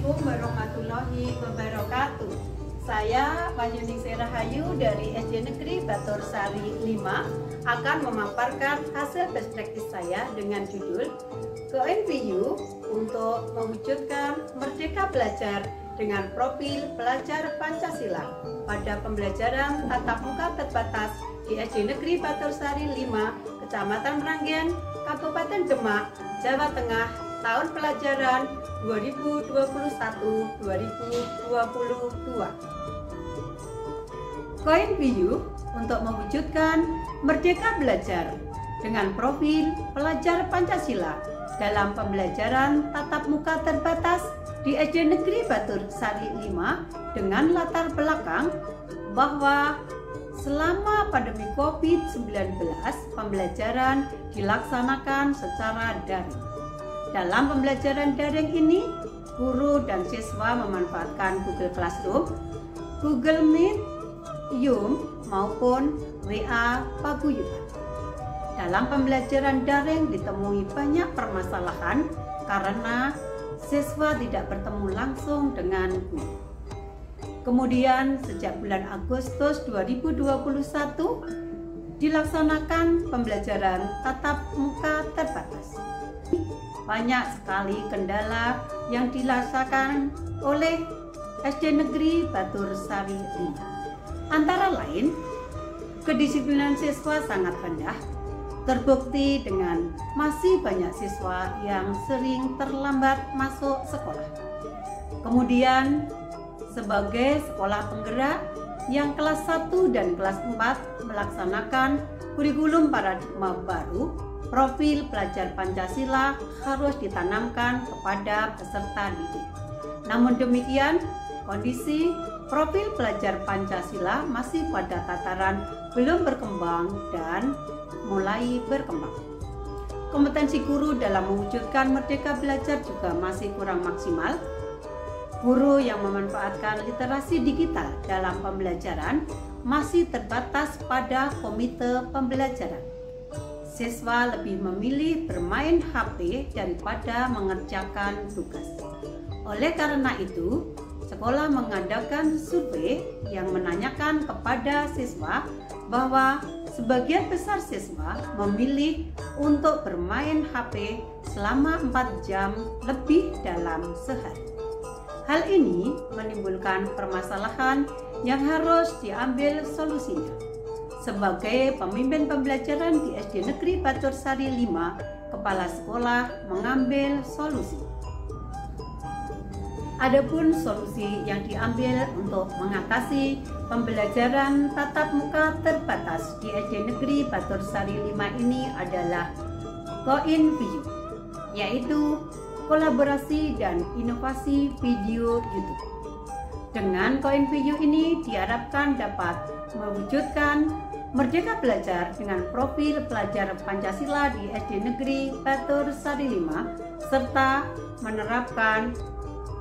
Assalamualaikum warahmatullahi wabarakatuh. Saya Wahyuningsih Rahayu dari SD Negeri Batur Sari 5 akan memaparkan hasil best practice saya dengan judul GoNPU untuk mewujudkan merdeka belajar dengan profil pelajar Pancasila pada pembelajaran tatap muka terbatas di SD Negeri Batur Sari 5, Kecamatan Meranggen, Kabupaten Demak, Jawa Tengah, tahun pelajaran 2021-2022. GoNPU untuk mewujudkan merdeka belajar dengan profil pelajar Pancasila dalam pembelajaran tatap muka terbatas di SD Negeri Batur Sari 5 dengan latar belakang bahwa selama pandemi COVID-19 pembelajaran dilaksanakan secara daring. Dalam pembelajaran daring ini, guru dan siswa memanfaatkan Google Classroom, Google Meet, Zoom, maupun WA Paguyuban. Dalam pembelajaran daring ditemui banyak permasalahan karena siswa tidak bertemu langsung dengan guru. Kemudian sejak bulan Agustus 2021 dilaksanakan pembelajaran tatap muka terbatas. Banyak sekali kendala yang dirasakan oleh SD Negeri Batur Sari 5. Antara lain, kedisiplinan siswa sangat rendah, terbukti dengan masih banyak siswa yang sering terlambat masuk sekolah. Kemudian, sebagai sekolah penggerak yang kelas 1 dan kelas 4 melaksanakan kurikulum paradigma baru, profil pelajar Pancasila harus ditanamkan kepada peserta didik. Namun demikian, kondisi profil pelajar Pancasila masih pada tataran belum berkembang dan mulai berkembang. Kompetensi guru dalam mewujudkan merdeka belajar juga masih kurang maksimal. Guru yang memanfaatkan literasi digital dalam pembelajaran masih terbatas pada komite pembelajaran. Siswa lebih memilih bermain HP daripada mengerjakan tugas. Oleh karena itu, sekolah mengadakan survei yang menanyakan kepada siswa bahwa sebagian besar siswa memilih untuk bermain HP selama 4 jam lebih dalam sehari. Hal ini menimbulkan permasalahan yang harus diambil solusinya. Sebagai pemimpin pembelajaran di SD Negeri Batur Sari 5, kepala sekolah mengambil solusi. Adapun solusi yang diambil untuk mengatasi pembelajaran tatap muka terbatas di SD Negeri Batur Sari 5 ini adalah GoNPU, yaitu kolaborasi dan inovasi video YouTube. Dengan GoNPU ini diharapkan dapat mewujudkan merdeka belajar dengan profil pelajar Pancasila di SD Negeri Batur Sari 5 serta menerapkan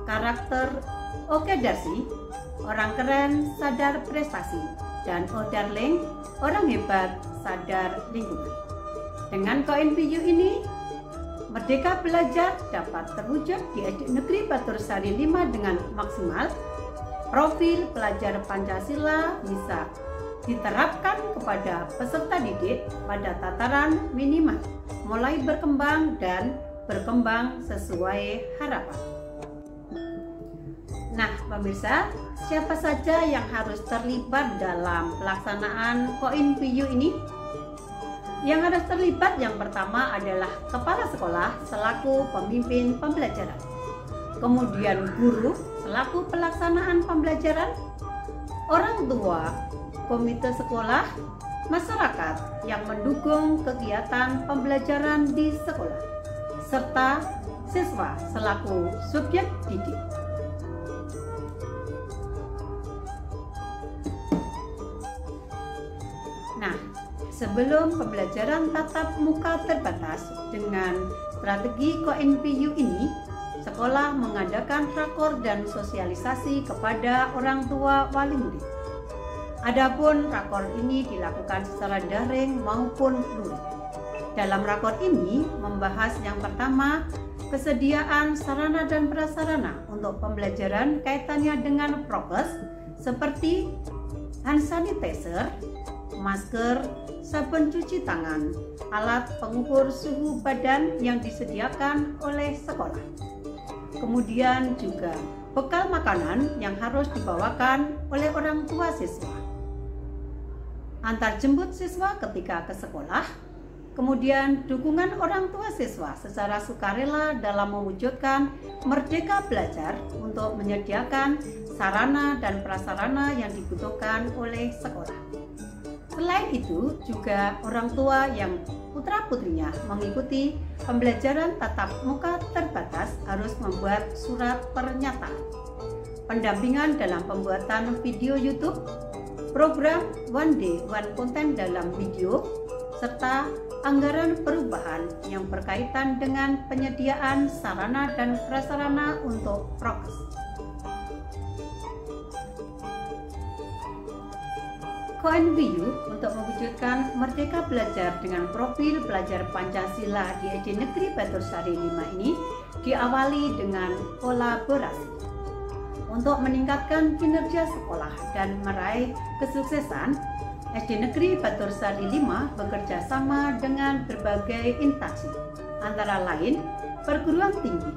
karakter Oke Darsi, orang keren sadar prestasi, dan Oh Darling, orang hebat sadar lingkungan. Dengan GoNPU ini, merdeka belajar dapat terwujud di SD Negeri Batur Sari 5 dengan maksimal. Profil pelajar Pancasila bisa diterapkan kepada peserta didik pada tataran minimal, mulai berkembang dan berkembang sesuai harapan. Nah, pemirsa, siapa saja yang harus terlibat dalam pelaksanaan GoNPU ini? Yang harus terlibat yang pertama adalah kepala sekolah selaku pemimpin pembelajaran, kemudian guru selaku pelaksanaan pembelajaran, orang tua, komite sekolah, masyarakat yang mendukung kegiatan pembelajaran di sekolah, serta siswa selaku subjek didik. Nah, sebelum pembelajaran tatap muka terbatas dengan strategi GoNPU ini, sekolah mengadakan rakor dan sosialisasi kepada orang tua wali murid. Adapun rakor ini dilakukan secara daring maupun luring. Dalam rakor ini membahas yang pertama kesediaan sarana dan prasarana untuk pembelajaran kaitannya dengan prokes seperti hand sanitizer, masker, sabun cuci tangan, alat pengukur suhu badan yang disediakan oleh sekolah. Kemudian juga bekal makanan yang harus dibawakan oleh orang tua siswa. Antar jemput siswa ketika ke sekolah, kemudian dukungan orang tua siswa secara sukarela dalam mewujudkan Merdeka Belajar untuk menyediakan sarana dan prasarana yang dibutuhkan oleh sekolah. Selain itu, juga orang tua yang putra-putrinya mengikuti pembelajaran tatap muka terbatas harus membuat surat pernyataan. Pendampingan dalam pembuatan video YouTube, program One Day One Content dalam video, serta anggaran perubahan yang berkaitan dengan penyediaan sarana dan prasarana untuk prokes. KONVIU untuk mewujudkan Merdeka Belajar dengan profil pelajar Pancasila di SD Negeri Batursari 5 ini diawali dengan kolaborasi untuk meningkatkan kinerja sekolah dan meraih kesuksesan. SD Negeri Batursari 5 bekerja sama dengan berbagai instansi, antara lain perguruan tinggi,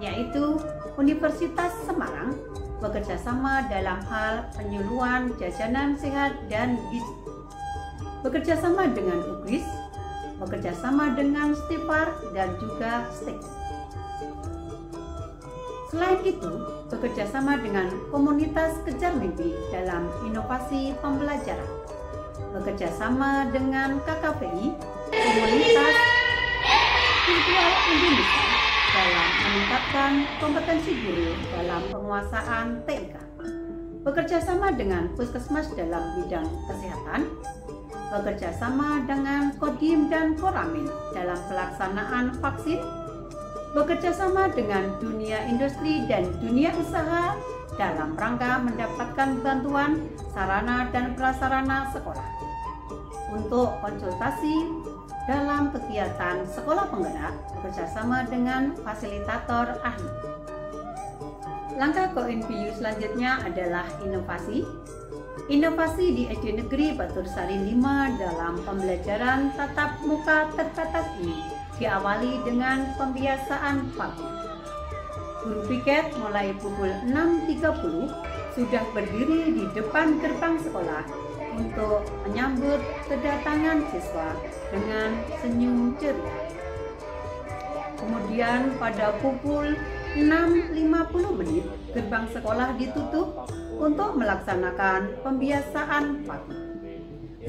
yaitu Universitas Semarang, bekerja sama dalam hal penyuluhan jajanan sehat dan gizi, bekerja sama dengan UKRIS, bekerja sama dengan STIPAR dan juga STIK. Selain itu, bekerja sama dengan komunitas Kejar Mimpi dalam inovasi pembelajaran, bekerja sama dengan KKPI, komunitas virtual Indonesia, dalam meningkatkan kompetensi guru dalam penguasaan TIK, bekerja sama dengan Puskesmas dalam bidang kesehatan, bekerja sama dengan Kodim dan Koramil dalam pelaksanaan vaksin, bekerja sama dengan dunia industri dan dunia usaha dalam rangka mendapatkan bantuan sarana dan prasarana sekolah. Untuk konsultasi dalam kegiatan sekolah penggerak, bekerjasama dengan fasilitator ahli. Langkah KONVIU selanjutnya adalah inovasi. Inovasi di SD Negeri Batursari 5 dalam pembelajaran tatap muka terbatas ini diawali dengan pembiasaan pagi. Guru piket mulai pukul 6.30 sudah berdiri di depan gerbang sekolah untuk menyambut kedatangan siswa dengan senyum ceria. Kemudian pada pukul 6.50 gerbang sekolah ditutup untuk melaksanakan pembiasaan pagi.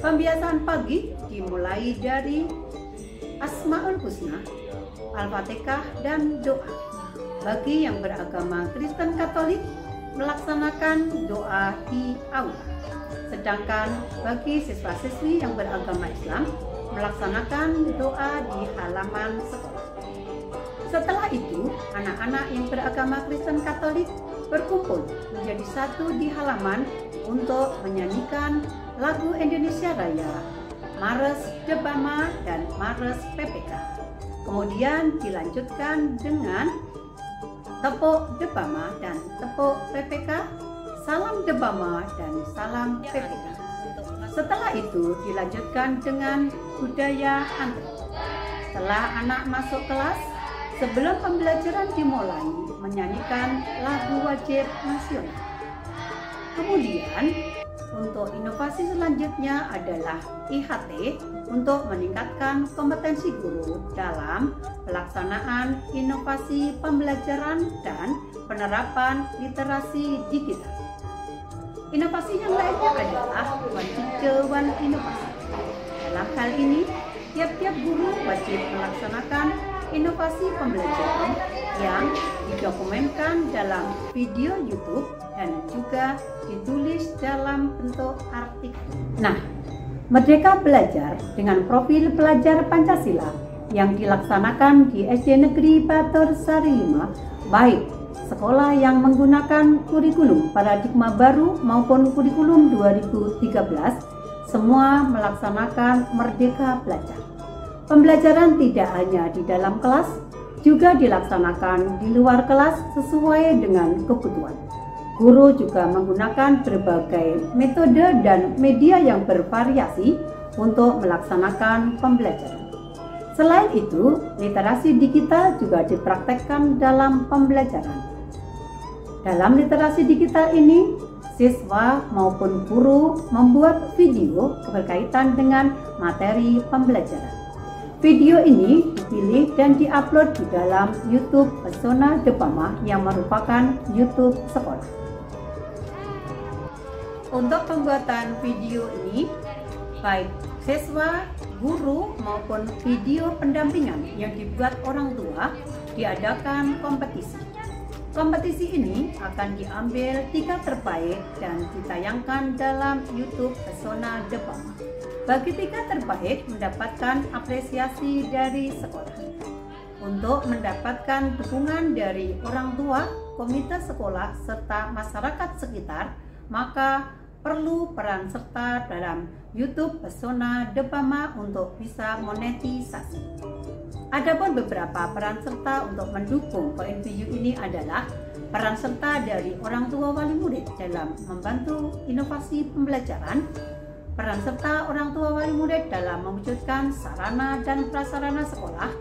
Pembiasaan pagi dimulai dari Asmaul Husna, Al-Fatihah dan doa. Bagi yang beragama Kristen Katolik melaksanakan doa di aula. Sedangkan bagi siswa-siswi yang beragama Islam melaksanakan doa di halaman sekolah. Setelah itu, anak-anak yang beragama Kristen Katolik berkumpul menjadi satu di halaman untuk menyanyikan lagu Indonesia Raya, Mares Debama dan Mares PPK. Kemudian dilanjutkan dengan tepuk Debama dan tepuk PPK, salam Debama dan salam PPK. Setelah itu dilanjutkan dengan budaya antri. Setelah anak masuk kelas, sebelum pembelajaran dimulai, menyanyikan lagu wajib nasional. Kemudian untuk inovasi selanjutnya adalah IHT untuk meningkatkan kompetensi guru dalam pelaksanaan inovasi pembelajaran dan penerapan literasi digital. Inovasi yang lainnya adalah One Inovasi. Dalam hal ini, tiap-tiap guru wajib melaksanakan inovasi pembelajaran yang didokumenkan dalam video YouTube dan juga ditulis dalam bentuk artikel. Nah, Merdeka Belajar dengan profil pelajar Pancasila yang dilaksanakan di SD Negeri Batursari 5, baik sekolah yang menggunakan kurikulum paradigma baru maupun kurikulum 2013, semua melaksanakan Merdeka Belajar. Pembelajaran tidak hanya di dalam kelas, juga dilaksanakan di luar kelas sesuai dengan kebutuhan. Guru juga menggunakan berbagai metode dan media yang bervariasi untuk melaksanakan pembelajaran. Selain itu, literasi digital juga dipraktekkan dalam pembelajaran. Dalam literasi digital ini, siswa maupun guru membuat video berkaitan dengan materi pembelajaran. Video ini dipilih dan diupload di dalam YouTube Pesona Depama yang merupakan YouTube sekolah. Untuk pembuatan video ini, baik siswa, guru maupun video pendampingan yang dibuat orang tua, diadakan kompetisi. Kompetisi ini akan diambil 3 terbaik dan ditayangkan dalam YouTube Pesona Depama. Bagi 3 terbaik mendapatkan apresiasi dari sekolah. Untuk mendapatkan dukungan dari orang tua, komite sekolah, serta masyarakat sekitar, maka perlu peran serta dalam YouTube Pesona Depama untuk bisa monetisasi. Adapun beberapa peran serta untuk mendukung PNVU ini adalah peran serta dari orang tua wali murid dalam membantu inovasi pembelajaran, peran serta orang tua wali murid dalam mewujudkan sarana dan prasarana sekolah,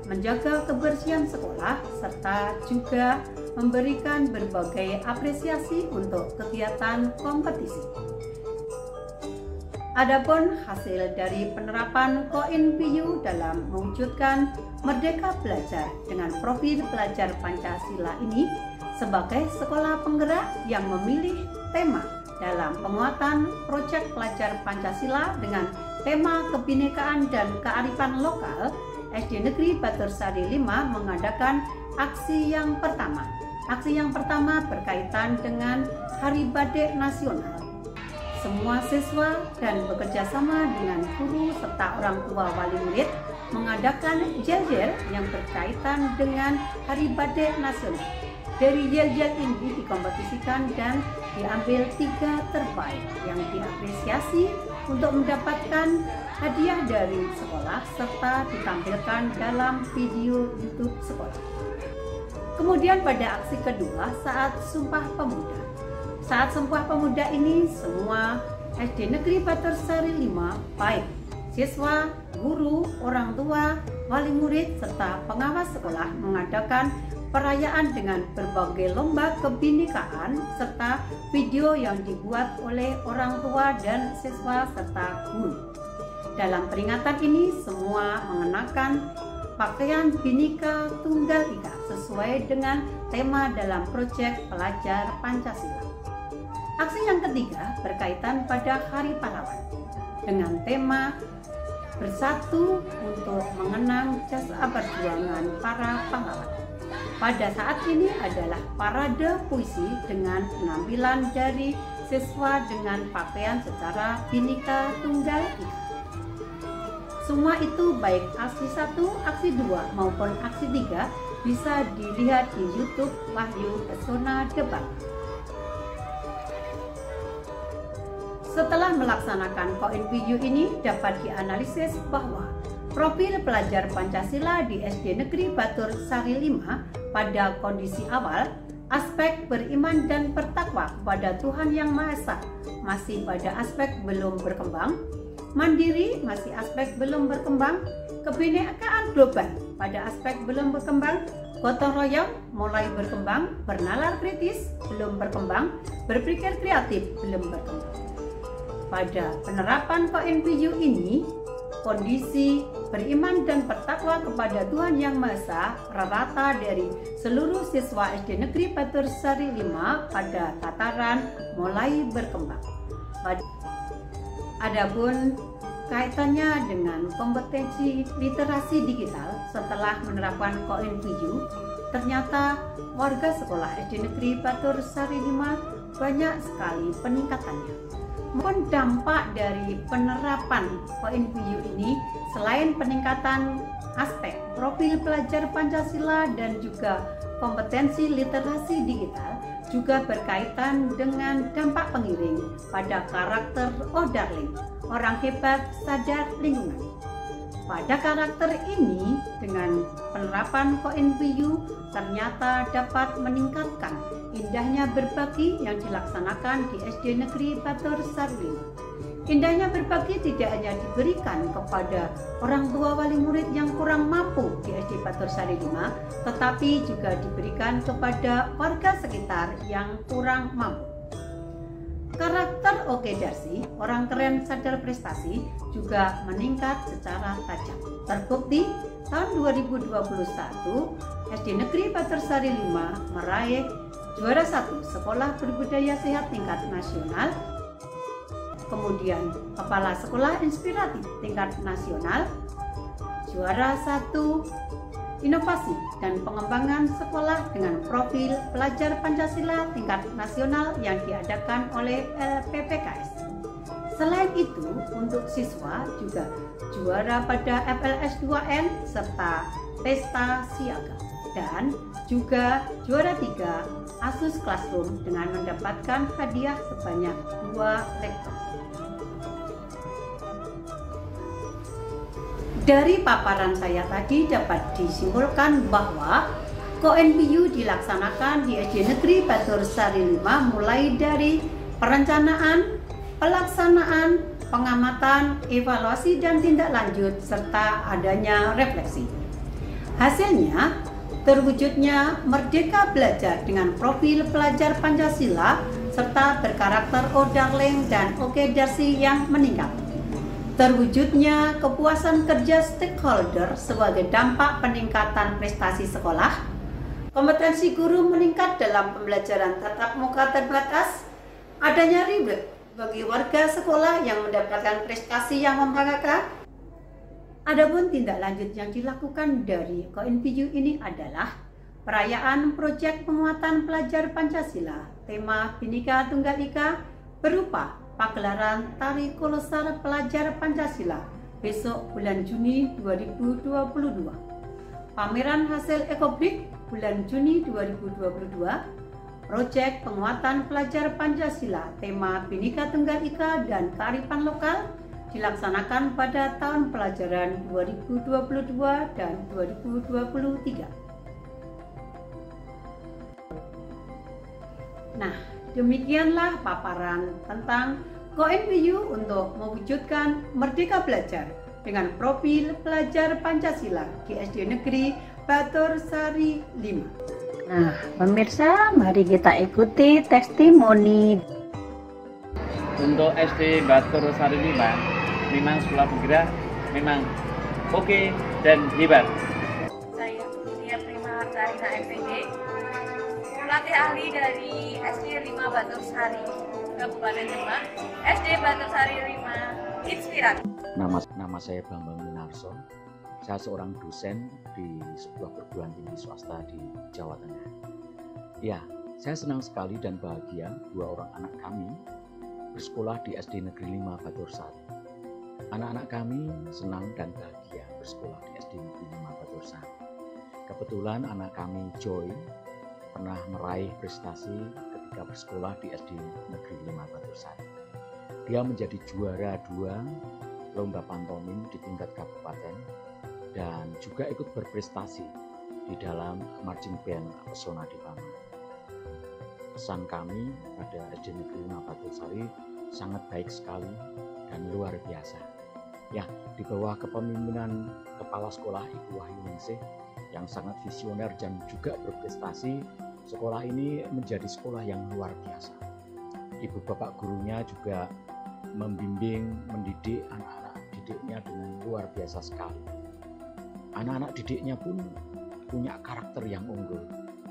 menjaga kebersihan sekolah, serta juga memberikan berbagai apresiasi untuk kegiatan kompetisi. Adapun hasil dari penerapan PNVU dalam mewujudkan Merdeka Belajar dengan profil pelajar Pancasila ini sebagai sekolah penggerak yang memilih tema dalam penguatan proyek pelajar Pancasila dengan tema kebinekaan dan kearifan lokal, SD Negeri Batursari 5 mengadakan aksi yang pertama. Aksi yang pertama berkaitan dengan Hari Batik Nasional. Semua siswa dan bekerjasama dengan guru serta orang tua wali murid mengadakan yel-yel yang berkaitan dengan Hari Batik Nasional. Dari yel-yel ini dikompetisikan dan diambil 3 terbaik yang diapresiasi untuk mendapatkan hadiah dari sekolah serta ditampilkan dalam video YouTube sekolah. Kemudian pada aksi kedua saat Sumpah Pemuda. Saat Sumpah Pemuda ini semua SD Negeri Batursari 5 baik siswa, guru, orang tua, wali murid, serta pengawas sekolah mengadakan perayaan dengan berbagai lomba kebinekaan serta video yang dibuat oleh orang tua dan siswa serta guru. Dalam peringatan ini semua mengenakan pakaian Bhinneka Tunggal Ika sesuai dengan tema dalam proyek pelajar Pancasila. Aksi yang ketiga berkaitan pada Hari Pahlawan dengan tema Bersatu untuk mengenang jasa perjuangan para pahlawan. Pada saat ini adalah parade puisi dengan penampilan dari siswa dengan pakaian secara Bhinneka Tunggal Ika. Semua itu baik aksi 1, aksi 2 maupun aksi 3 bisa dilihat di YouTube Wahyu Pesona Depama. Setelah melaksanakan PNVU ini dapat dianalisis bahwa profil pelajar Pancasila di SD Negeri Batursari 5 pada kondisi awal, aspek beriman dan bertakwa kepada Tuhan Yang Maha Esa masih pada aspek belum berkembang, mandiri masih aspek belum berkembang, kebinekaan global pada aspek belum berkembang, gotong royong mulai berkembang, bernalar kritis belum berkembang, berpikir kreatif belum berkembang. Pada penerapan PNVU ini, kondisi beriman dan bertakwa kepada Tuhan Yang Maha Esa rata dari seluruh siswa SD Negeri Batursari 5 pada tataran mulai berkembang. Adapun kaitannya dengan kompetensi literasi digital setelah menerapkan PNVU, ternyata warga sekolah SD Negeri Batursari 5 banyak sekali peningkatannya. Mohon dampak dari penerapan PNVU ini selain peningkatan aspek profil pelajar Pancasila dan juga kompetensi literasi digital, juga berkaitan dengan dampak pengiring pada karakter Oh Darling, orang hebat sadar lingkungan. Pada karakter ini, dengan penerapan Koin-Piyu ternyata dapat meningkatkan indahnya berbagi yang dilaksanakan di SD Negeri Batur Sari. Indahnya berbagi tidak hanya diberikan kepada orang tua wali murid yang kurang mampu di SD Batur Sari 5, tetapi juga diberikan kepada warga sekitar yang kurang mampu. Karakter Oke Darsi, orang keren sadar prestasi, juga meningkat secara tajam. Terbukti tahun 2021 SD Negeri Batur Sari 5 meraih juara 1 Sekolah Berbudaya Sehat tingkat nasional, kemudian Kepala Sekolah Inspiratif tingkat nasional, juara 1 Inovasi dan Pengembangan Sekolah dengan Profil Pelajar Pancasila tingkat nasional yang diadakan oleh LPPKS. Selain itu, untuk siswa juga juara pada FLS 2N serta Pesta Siaga, dan juga juara 3 Asus Classroom dengan mendapatkan hadiah sebanyak 2 laptop. Dari paparan saya tadi dapat disimpulkan bahwa Koin-Piyu dilaksanakan di SD Negeri Batur Sari 5 mulai dari perencanaan, pelaksanaan, pengamatan, evaluasi dan tindak lanjut serta adanya refleksi. Hasilnya terwujudnya Merdeka Belajar dengan profil pelajar Pancasila serta berkarakter Oh Darling dan Oke Darsi yang meningkat. Terwujudnya kepuasan kerja stakeholder sebagai dampak peningkatan prestasi sekolah, kompetensi guru meningkat dalam pembelajaran tatap muka terbatas, adanya reward bagi warga sekolah yang mendapatkan prestasi yang membanggakan. Adapun tindak lanjut yang dilakukan dari Koin-Piyu ini adalah perayaan proyek penguatan pelajar Pancasila, tema Bhinneka Tunggal Ika berupa pagelaran Tari Kolosal Pelajar Pancasila besok bulan Juni 2022, pameran hasil Ekobrik bulan Juni 2022, proyek penguatan pelajar Pancasila tema Bhinneka Tunggal Ika dan kearifan lokal dilaksanakan pada tahun pelajaran 2022 dan 2023. Nah, demikianlah paparan tentang Koin-Piyu untuk mewujudkan Merdeka Belajar dengan profil pelajar Pancasila di SD Negeri Batur Sari 5. Nah, pemirsa, mari kita ikuti testimoni. Untuk SD Batur Sari 5, memang sekolah bergerak, memang oke dan hebat. Saya Nia Prima Artarina FPD, pelatih ahli dari SD 5 Batur Sari, Kabupaten Demak, SD Batur Sari 5, Inspiratif. Nama saya Bambang Minarso. Saya seorang dosen di sebuah perguruan tinggi swasta di Jawa Tengah. Ya, saya senang sekali dan bahagia dua orang anak kami bersekolah di SD Negeri 5 Batur Sari. Anak-anak kami senang dan bahagia bersekolah di SD Negeri 5 Batur Sari. Kebetulan anak kami Joy pernah meraih prestasi ketika bersekolah di SD Negeri 5 Batur Sari. Dia menjadi juara 2 lomba pantomim di tingkat kabupaten dan juga ikut berprestasi di dalam marching band Pesona di Paman. Pesan kami pada SD Negeri 5 Batur Sari sangat baik sekali dan luar biasa. Ya, di bawah kepemimpinan Kepala Sekolah Ibu Wahyu Ningsih yang sangat visioner dan juga berprestasi, sekolah ini menjadi sekolah yang luar biasa. Ibu bapak gurunya juga membimbing, mendidik anak-anak didiknya dengan luar biasa sekali. Anak-anak didiknya pun punya karakter yang unggul,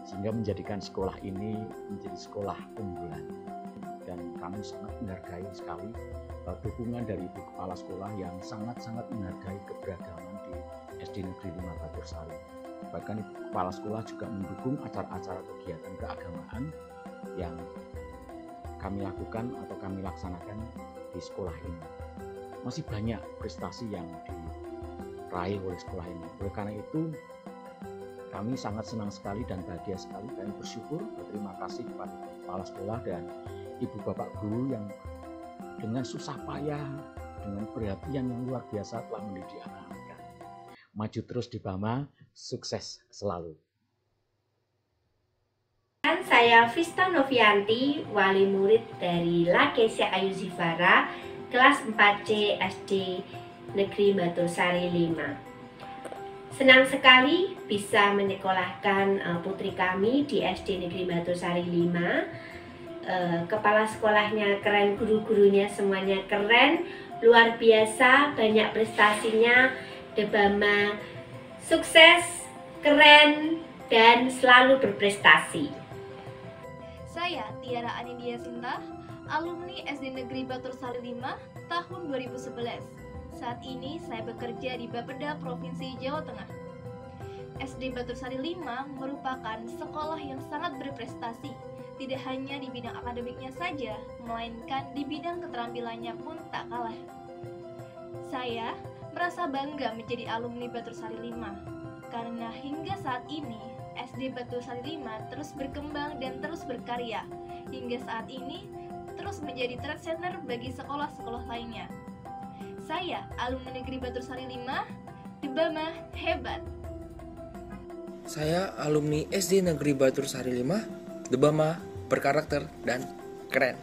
sehingga menjadikan sekolah ini menjadi sekolah unggulan. Dan kami sangat menghargai sekali dukungan dari Ibu Kepala Sekolah yang sangat-sangat menghargai keberagaman di SD Negeri 5 Batur Sari. Bahkan Ibu Kepala Sekolah juga mendukung acara-acara kegiatan keagamaan yang kami lakukan atau kami laksanakan di sekolah ini. Masih banyak prestasi yang diraih oleh sekolah ini. Oleh karena itu, kami sangat senang sekali dan bahagia sekali. Kami bersyukur, berterima kasih kepada Kepala Sekolah dan Ibu Bapak Guru yang dengan susah payah, dengan perhatian yang luar biasa telah mendidik anak-anak kami. Maju terus di Bama, sukses selalu. Saya Vista Novianti, wali murid dari Lakesia Ayu Zivara, kelas 4C SD Negeri Batursari 5. Senang sekali bisa menyekolahkan putri kami di SD Negeri Batursari 5. Kepala sekolahnya keren, guru-gurunya semuanya keren, luar biasa, banyak prestasinya. Debama sukses, keren, dan selalu berprestasi. Saya Tiara Anindya Sinta, alumni SD Negeri Batursari 5 tahun 2011. Saat ini saya bekerja di Bapeda Provinsi Jawa Tengah. SD Batursari 5 merupakan sekolah yang sangat berprestasi, tidak hanya di bidang akademiknya saja, melainkan di bidang keterampilannya pun tak kalah. Saya merasa bangga menjadi alumni Batursari 5, karena hingga saat ini SD Batursari 5 terus berkembang dan terus berkarya, hingga saat ini terus menjadi trend center bagi sekolah-sekolah lainnya. Saya, alumni Negeri Batursari 5, Debama hebat. Saya alumni SD Negeri Batursari 5, Debama berkarakter dan keren.